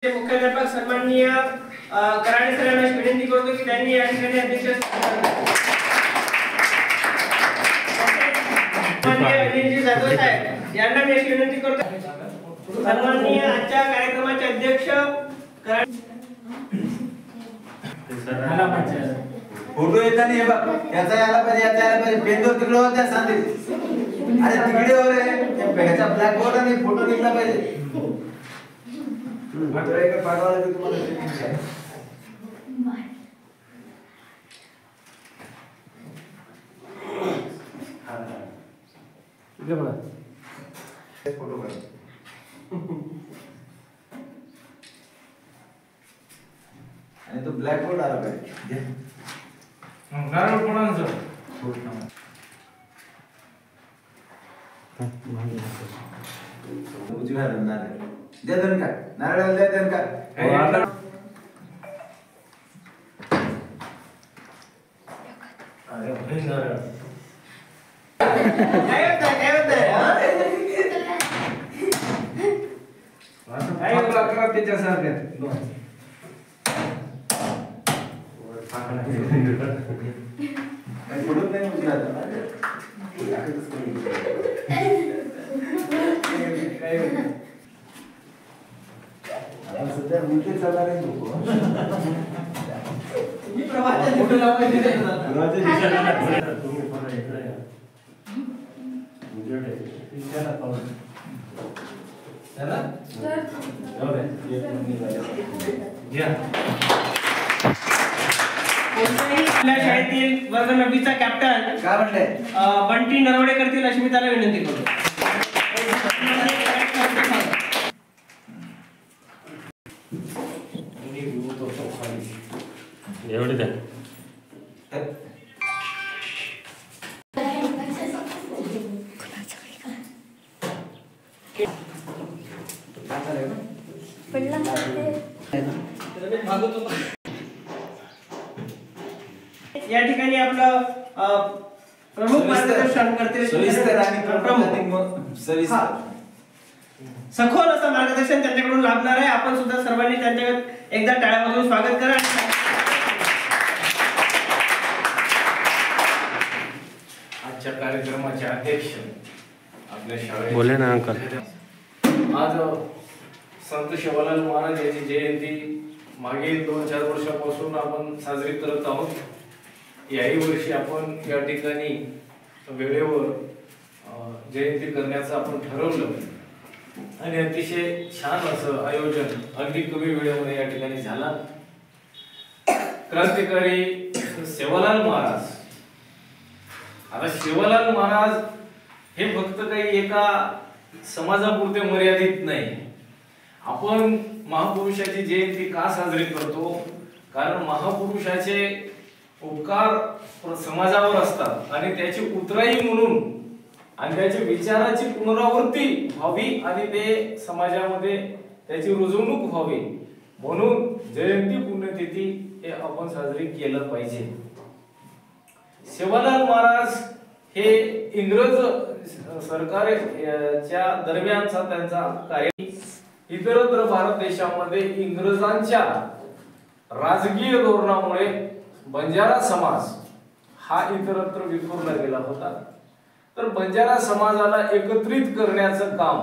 मुख्याध्यापक सन्माननीय कराडे सरांना विनंती करतो की त्यांनी या ठिकाणी अध्यक्ष सन्माननीय जाधव साहेब यांना मी विनंती करतो सन्माननीय आजच्या कार्यक्रमाचे अध्यक्ष फोटो येताना हे बघ याचा याला पाहिजे पेनवर तिकडे होत्या सांगते अरे तिकडे वर आहे त्याचा ब्लॅक बोर्ड आणि फोटो निघला पाहिजे मात्र एक पाठवायला की तुम्हाला इकडे बघा फोटो काढ आणि तो ब्लॅक बोर्ड आला पाहिजे नारळ कोणाचं उजव्या नारळ द्या धन का नारळ द्या धन का अरे भाई नारळ काय होतंय अकरा त्याच्यासारख्या फोटो नाही उजव्या सध्या उलटे चालणार आहे लोक फोटो लावायचे तुम्ही पण इकडे या उजेड आहे पाऊस चला जाऊ दे घ्या आपल्या शाळेतील वर्ग 9वीचा कॅप्टन काय म्हणले बंटी नरवडे करतील अशी मी त्याला विनंती करतो एवढे द्या या ठिकाणी आपलं प्रमुख मार्गदर्शन करतील सविस्तर आणि सविस्तर सखोल असं मार्गदर्शन त्यांच्याकडून लाभणार आहे. आपण सुद्धा सर्वांनी त्यांच्याकडे एकदा टाळ्या वाजवून स्वागत करा. आजच्या कार्यक्रमाचे अध्यक्ष आपल्या शाळेत बोले ना अंकल. आज संत शिवालाल महाराज यांची जयंती मागील 2-4 वर्षापासून आपण साजरी करत आहोत. याही वर्षी आपण या ठिकाणी वेळेवर जयंती करण्याचं आपण ठरवलं आणि अतिशय छान असं आयोजन अगदी कमी वेळेमध्ये या ठिकाणी झाला. क्रांतिकारी सेवालाल महाराज. आता सेवालाल महाराज हे फक्त काही एका समाजापुरते मर्यादित नाही. आपण महापुरुषाची जयंती का साजरी करतो? कारण महापुरुषाचे उपकार समाजावर असतात आणि त्याची उतराई म्हणून आणि त्याच्या विचाराची पुनरावृत्ती व्हावी आणि ते समाजामध्ये त्याची रुजवणूक व्हावी म्हणून जयंती पुण्यतिथी हे आपण साजरी केलं पाहिजे. सेवालाल महाराज हे इंग्रज सरकारच्या दरम्यानचा त्यांचा कार्य इतरत्र भारत देशामध्ये इंग्रजांच्या राजकीय धोरणामुळे बंजारा समाज हा इतरत्र विखुरला गेला होता. तर बंजारा समाजाला एकत्रित करण्याचं काम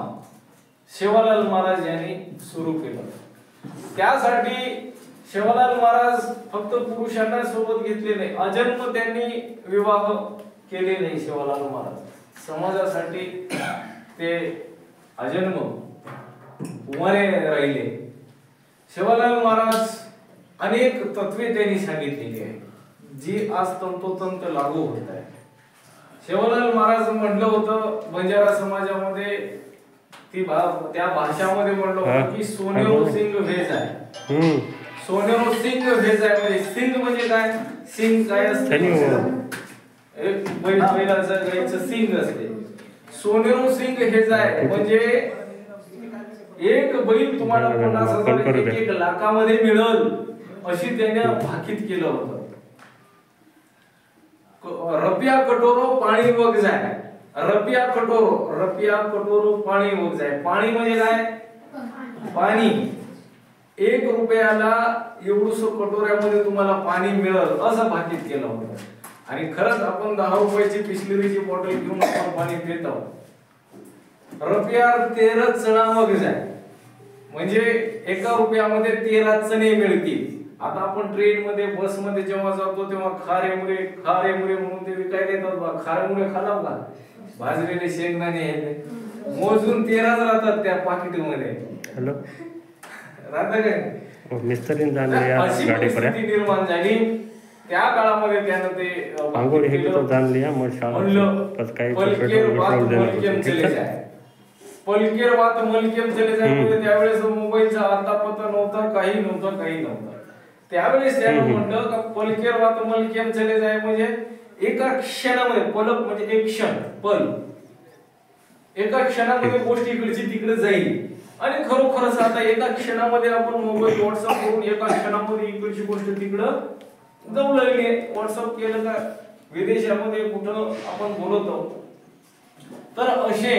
सेवालाल महाराज यांनी सुरू केलं. त्यासाठी सेवालाल महाराज फक्त पुरुषांना सोबत घेतले नाही, अजन्म त्यांनी विवाह केले नाही. सेवालाल महाराज समाजासाठी ते अजन्म कुमारे राहिले. सेवालाल महाराज अनेक तत्वे त्यांनी सांगितलेली आहेत जी आज तंतोतंत लागू होत आहे. सेवालाल महाराज म्हटलं होतं बंजारा समाजामध्ये त्या भाषामध्ये म्हटलं होतं की सोनेरो सिंग भेज आहे. सोनेरो सिंग भेज आहे म्हणजे सिंग म्हणजे काय? सिंग काय असते? एक बैलाचं गायचं सिंग असते. सोनेरो सिंग हेज आहे म्हणजे एक बैल तुम्हाला 50,000 एक लाखामध्ये मिळेल अशी त्याने भाकीत केलं होतं. रपिया कटोरो पाणी वग जाय. रपिया कटोरो पाणी वग जाय. पाणी म्हणजे काय? पाणी 1 रुपयाला एवढंसं कटोऱ्यामध्ये तुम्हाला पाणी मिळेल असं भाकीत केलं होतं. आणि खरंच आपण 10 रुपयाची बिस्लरीची बॉटल घेऊन आपण पाणी पित आहोत. रुपयावर 13 चणा मग जाय म्हणजे 1 रुपयामध्ये 13 चणे मिळतील. आता आपण ट्रेन मध्ये बस मध्ये जेव्हा जातो तेव्हा खारे मुरे म्हणून ते विकायला येतात बा. खारे मुरे खालाव का, भाजलेले शेंगदाणे आहेत, मोजून 13च राहतात त्या पाकिट मध्ये. हेलो राहतं काय मिस्त्री जाणले या अशी गाडी पर परिस्थिती निर्माण झाली. त्या काळामध्ये त्यानं ते आंघोळ हे तो जान लिया मग म्हणलं शाळा काही पलकेर वात मलकेम चले जाय. पलकेर वात मलकेम चले जाय म्हणजे त्यावेळेस मोबाईलचा आता पत्ता नव्हता, काही नव्हतं. त्यावेळेस त्यानं म्हटलं का पलकेर वात मलकेम चले जाय म्हणजे एका क्षणामध्ये, पलक म्हणजे एक क्षण, पल एका क्षणामध्ये गोष्ट इकडची तिकडे जाईल. आणि खरोखरच आता एका क्षणामध्ये आपण मोबाईल व्हॉट्सअप करून एका क्षणामध्ये इकडची गोष्ट तिकडं जाऊ लागली. व्हॉट्सअप केलं का विदेशामध्ये कुठं आपण बोलत आहोत. तर असे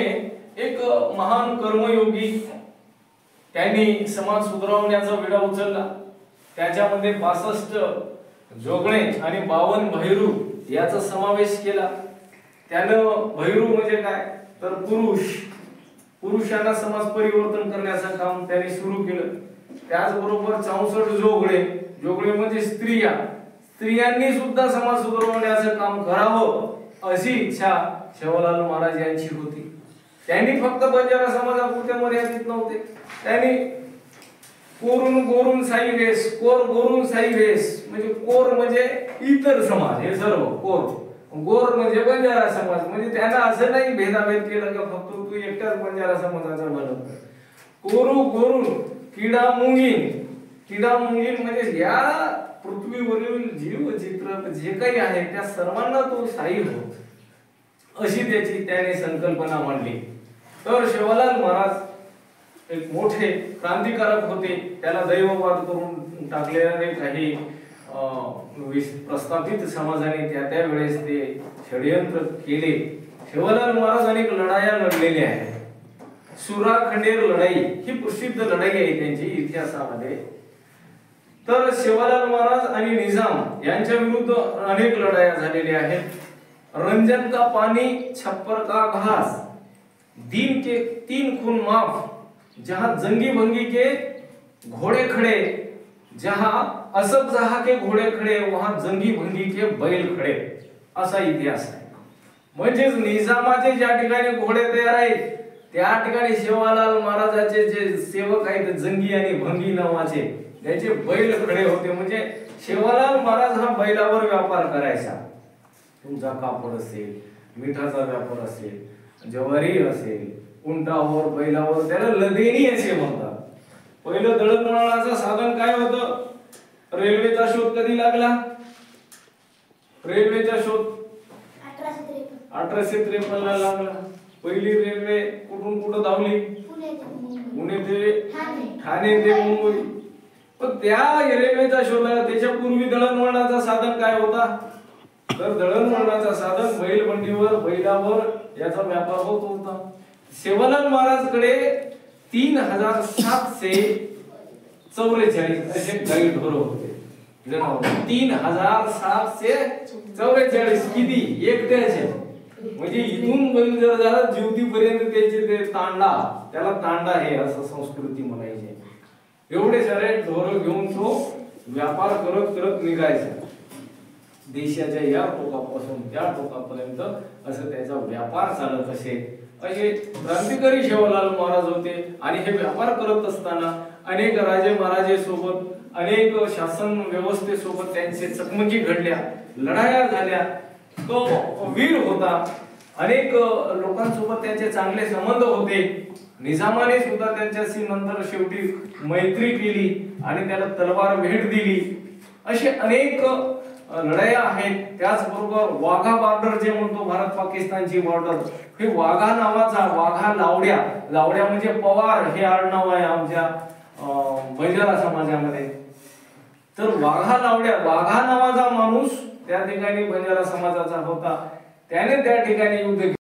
एक महान कर्मयोगी त्यांनी समाज सुधारवण्याचा विडा उचलला. त्याच्यामध्ये 62 जोगणे आणि 52 भैरू याचा समावेश केला. त्यानं भैरू म्हणजे काय तर पुरुषांना समाज परिवर्तन करण्याचं काम त्यांनी सुरू केलं. त्याचबरोबर 64 जोगणे म्हणजे स्त्रियांनी सुद्धा समाज सुधारवण्याचं काम करावं अशी इच्छा सेवालाल महाराज यांची होती. त्यांनी फक्त बंजारा समाजापुरते मर्यादित नव्हते. त्यांनी कोरून साई वेस म्हणजे कोर म्हणजे इतर समाज, हे सर्व गोर म्हणजे बंजारा समाज. म्हणजे त्यांना असं नाही भेदाभेद केलं का फक्त तू एकटाच बंजारा समाजाचा बनव. गोरून किडा मुंगीन म्हणजे या पृथ्वीवरील जीव चित्र जे काही आहे त्या सर्वांना तो साई हो अशी त्याने संकल्पना मांडली. तर सेवालाल महाराज एक मोठे क्रांतिकारक होते. त्याला दैववाद करून टाकलेले काही प्रस्थापित समाजाने त्या वेळेस ते षडयंत्र केले. सेवालाल महाराज अनेक लढाया लढलेल्या आहेत. सुराखंडेर लढाई ही प्रसिद्ध लढाई आहे त्यांची इतिहासामध्ये. तर सेवालाल महाराज आणि निजाम यांच्या विरुद्ध अनेक लढाया झालेल्या आहेत. रंजन का पानी छप्पर का घास, दीन के 3 खून माफ, जहां जंगी भंगी के घोड़े खड़े, जहां असब जहा के घोडे खडे वहां जंगी भंगी के बैल खडे असा इतिहास आहे. म्हणजेच निजामाचे ज्या ठिकाणी घोडे तयार आहेत त्या ठिकाणी सेवालाल महाराजाचे जे सेवक आहेत जंगी आणि भंगी नावाचे त्याचे बैल खडे होते. म्हणजे सेवालाल महाराज हा बैलावर व्यापार करायचा. तुमचा कापड असेल, मिठाचा व्यापार असेल, ज्वारी असेल, उंटावर बैलावर त्याला लदेणी असे म्हणतात. पहिलं दळणवळणाचं साधन काय होतं? रेल्वेचा शोध कधी लागला? रेल्वेचा शोध 1853 ला लागला. पहिली रेल्वे कुठून कुठं धावली? पुणे ते ठाणे ते मुंबई. पण त्या रेल्वेचा शोध लागला. त्याच्या पूर्वी दळणवळणाचा साधन काय होता? तर दळणवळणाचा साधन बैलबंडीवर बैलावर याचा व्यापार होत होता. सेवालाल महाराज कडे 3744 असे गाई ढोर होते. 3744 किती एकट्याचे. म्हणजे इथून बैल जर झाला ज्योतीपर्यंत त्याचे ते तांडा, त्याला तांडा हे असं संस्कृती म्हणायची. एवढे सारे ढोर घेऊन तो व्यापार करत निघायचा. देशाच्या या टोकापासून त्या टोकापर्यंत असं त्याचा व्यापार चालत असे. असे क्रांतिकारी सेवालाल महाराज होते. आणि हे व्यापार करत असताना अनेक राजे महाराजे सोबत, अनेक शासन व्यवस्थेसोबत त्यांचे चकमकी घडल्या, लढाया झाल्या. तो वीर होता. अनेक लोकांसोबत त्यांचे चांगले संबंध होते. निजामाने सुद्धा त्यांच्याशी नंतर शेवटी मैत्री केली आणि त्याला तलवार भेट दिली. असे अनेक लढाया आहेत. त्याचबरोबर वाघा बॉर्डर जे म्हणतो भारत पाकिस्तानची बॉर्डर, हे वाघा नावाचा, वाघा लावड्या म्हणजे पवार हे आडनाव आहे आमच्या बंजारा समाजामध्ये. तर वाघा नावाचा माणूस त्या ठिकाणी बंजारा समाजाचा होता. त्याने त्या ठिकाणी युद्ध